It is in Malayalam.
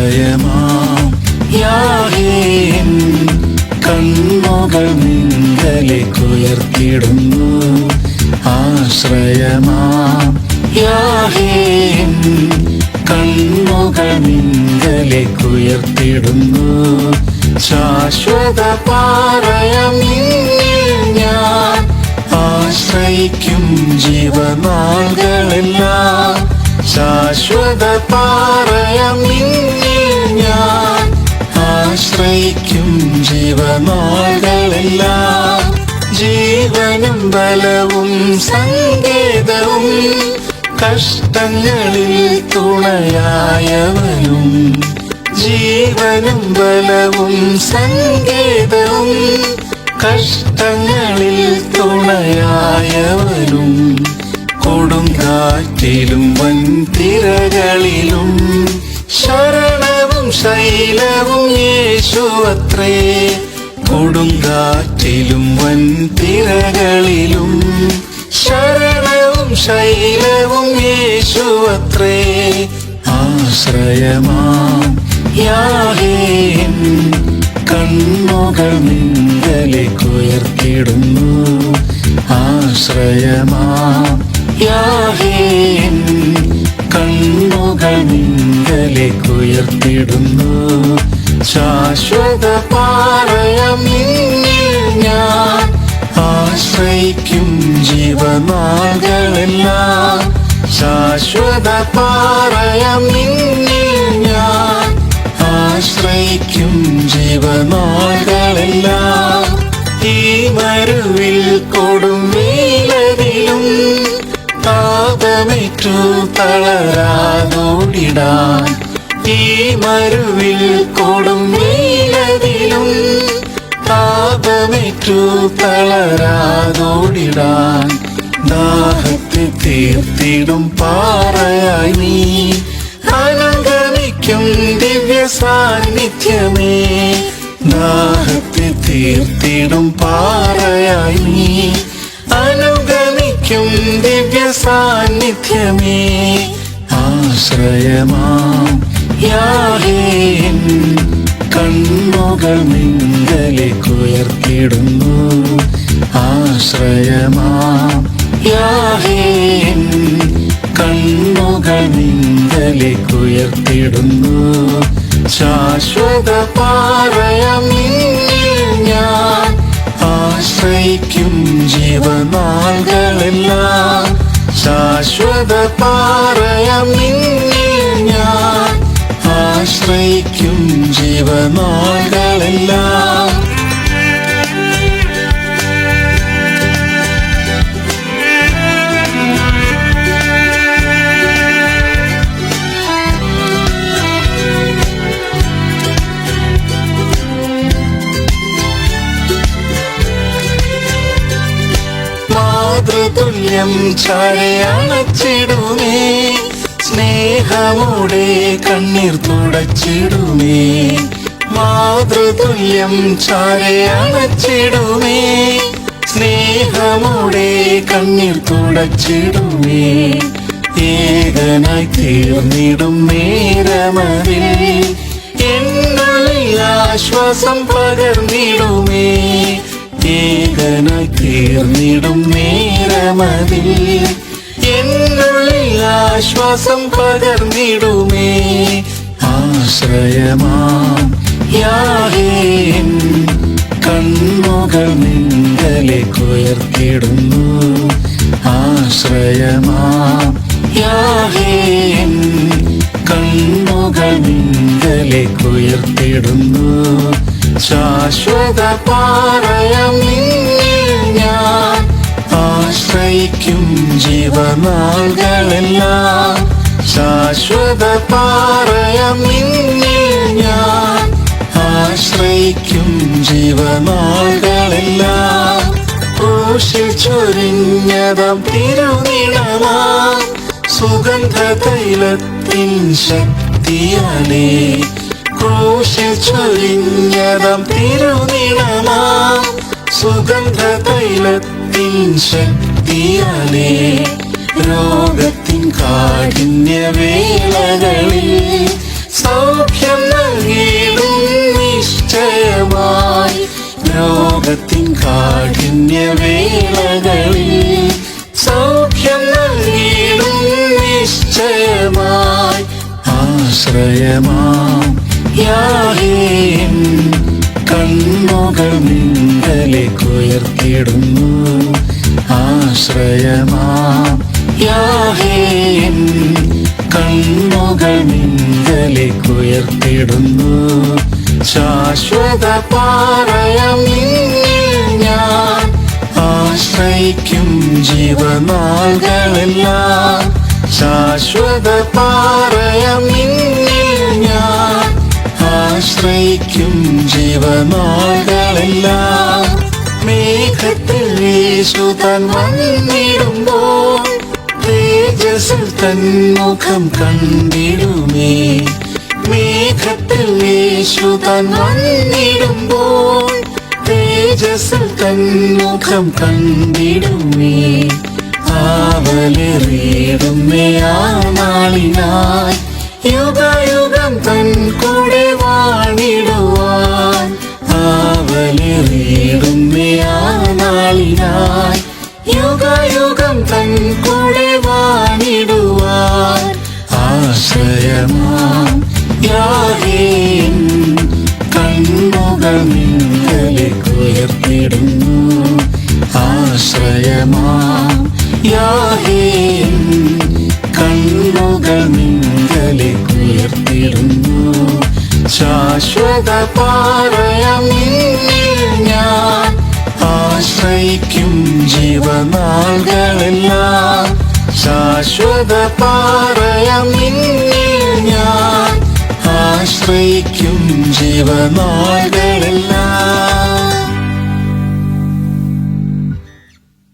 ആശ്രയമാം യാഹേ കണ്ണുകൾ നിങ്കലേക്കുയർത്തിടുന്നു. ആശ്രയമാം യാഹേ കണ്ണുകൾ നിങ്കലേക്കുയർത്തിടുന്നു. ശാശ്വത പാറയാം നിന്നിൽ ഞാൻ ആശ്രയിക്കും ജീവനാളുകളെല്ലാം. ശാശ്വത പാറയാം നിന്നിൽ ഞാൻ ആശ്രയിക്കും ജീവനാളുകളെല്ലാം. ജീവനും ബലവും സങ്കേതവും കഷ്ടങ്ങളിൽ തുണയായവനും. ജീവനും ബലവും സങ്കേതവും കഷ്ടങ്ങളിൽ തുണയായവനും. കൊടുങ്കാറ്റിലും വൻതിരകളിലും ശരണവും ശൈലവും യേശുവത്രേ. കൊടുങ്കാറ്റിലും വൻതിരകളിലും ശരണവും ശൈലവും യേശുവത്രേ. ആശ്രയമാം യാഹേ കണ്ണുകൾ നിങ്കലേക്കുയർത്തിടുന്നു. ആശ്രയമാം യാഹേ കണ്ണുകൾ നിങ്കലേക്കുയർത്തിടുന്നു. ശാശ്വത പാറയാം നിന്നിൽ ഞാൻ ആശ്രയിക്കും ജീവനാളുകളെല്ലാം. ശാശ്വത പാറയാം നിന്നിൽ ഞാൻ ആശ്രയിക്കും ജീവനാളുകളെല്ലാം. ഈ മരുവിൽ കൊടും വെയിലതിലും താപമേറ്റു തളരാതോടിടാൻ. ഈ മരുവിൽ കൊടും വെയിലതിലും താപമേറ്റു തളരാതോടിടാൻ. ദാഹത്തെ തീർത്തിടും പാറയായി നീ അനുഗമിക്കും ദിവ്യ സാന്നിധ്യമേ. ദാഹത്തെ തീർത്തിടും പാറയായി നീ അനുഗമിക്കും ദിവ്യ സാന്നിധ്യമേ. ആശ്രയമാം യാഹേ കണ്ണുകൾ നിങ്കലേക്കുയർത്തിടുന്നു. ആശ്രയമാം യാഹേ കണ്ണുകൾ നിങ്കലേക്കുയർത്തിടുന്നു. ശാശ്വത പാറയാം നിന്നിൽ ഞാൻ ആശ്രയിക്കും ജീവനാളുകളെല്ലാം. ശാശ്വത പാറയാം നിന്നിൽ ഞാൻ ആശ്രയിക്കും ജീവനാളുകളെല്ലാം. മാതൃതുല്യം ചാരയണച്ചിടുമേ. സ്നേഹമോടെ കണ്ണീർ തുടച്ചിടുമേ. മാതൃതുല്യം ചാരയണച്ചിടുമേ. സ്നേഹമോടെ കണ്ണീർ തുടച്ചിടുമേ. ഏകനായി തീർന്നിടും നേരമതിൽ എന്നുള്ളിൽ ആശ്വാസം പകർന്നിടുമേ. ഏകനായി തീർന്നിടും നേരമതിൽ എന്നുള്ളിൽ ആശ്വാസം പകർന്നിടുമേ. ആശ്രയമാം യാഹേ കണ്ണുകൾ നിങ്കലേക്കുയർത്തിടുന്നു. ആശ്രയമാം യാഹേ കണ്ണുകൾ നിങ്കലേക്കുയർത്തിടുന്നു. ശാശ്വത പാറയാം നിന്നിൽ ഞാൻ ആശ്രയിക്കും ജീവനാളുകളെല്ലാം. ശാശ്വത പാറയാം നിന്നിൽ ഞാൻ ആശ്രയിക്കും ജീവനാളുകളെല്ലാം. ക്രൂശിൽ ചൊരിഞ്ഞതാം തിരുനിണമാം സുഗന്ധ തൈലത്തിൻ ശക്തിയാലേ. ക്രൂശിൽ ചൊരിഞ്ഞതാം തിരുനിണമാം സുഗന്ധ തൈലത്തിൻ ശക്തിയാലേ. രോഗത്തിൻ കാഠിന്യവേളകളിൽ സൗഖ്യം ആശ്രയമാം യാഹേ എൻ കണ്ണുകൾ നിങ്കലേക്ക് ഉയർത്തിടുന്നു. ആശ്രയമാം യാഹേ എൻ കണ്ണുകൾ നിങ്കലേക്ക് ഉയർത്തിടുന്നു. ശാശ്വത പാറയാം നിന്നിൽ ഞാൻ ആശ്രയിക്കും ജീവനാളുകളെല്ലാം. ശാശ്വത പാറയാം നിന്നിൽ ഞാൻ ആശ്രയിക്കും ജീവനാളുകളെല്ലാം. മേഘത്തിൽ യേശുതാൻ വന്നിടുമ്പോൾ തേജസ്സിൽ തൻ മുഖം കണ്ടിടുമേ. മേഘത്തിൽ യേശുതാൻ വന്നിടുമ്പോൾ തേജസ്സിൽ തൻ മുഖം കണ്ടിടുമേ. ആവലേറിയിടുമേ ആ നാളിനായി യുഗയുഗം തൻ കൂടെ വാണിടുവാൻ. ആവലേറിയിടുമേ ആ നാളിനായി യുഗയുഗം തൻ കൂടെ വാണിടുവാൻ. ആശ്രയമാം യാഹേ എൻ കണ്ണുകൾ നിങ്കലേക്ക് ഉയർത്തിടുന്നു. ആശ്രയമാം യാഹേ എൻ കണ്ണുകൾ നിങ്കലേക്ക് ഉയർത്തിടുന്നു. ശാശ്വത പാറയാം നിന്നിൽ ഞാൻ ആശ്രയിക്കും ജീവനാളുകളെല്ലാം. ശാശ്വത പാറയാം നിന്നിൽ ഞാൻ ആശ്രയിക്കും ജീവനാളുകളെല്ലാം.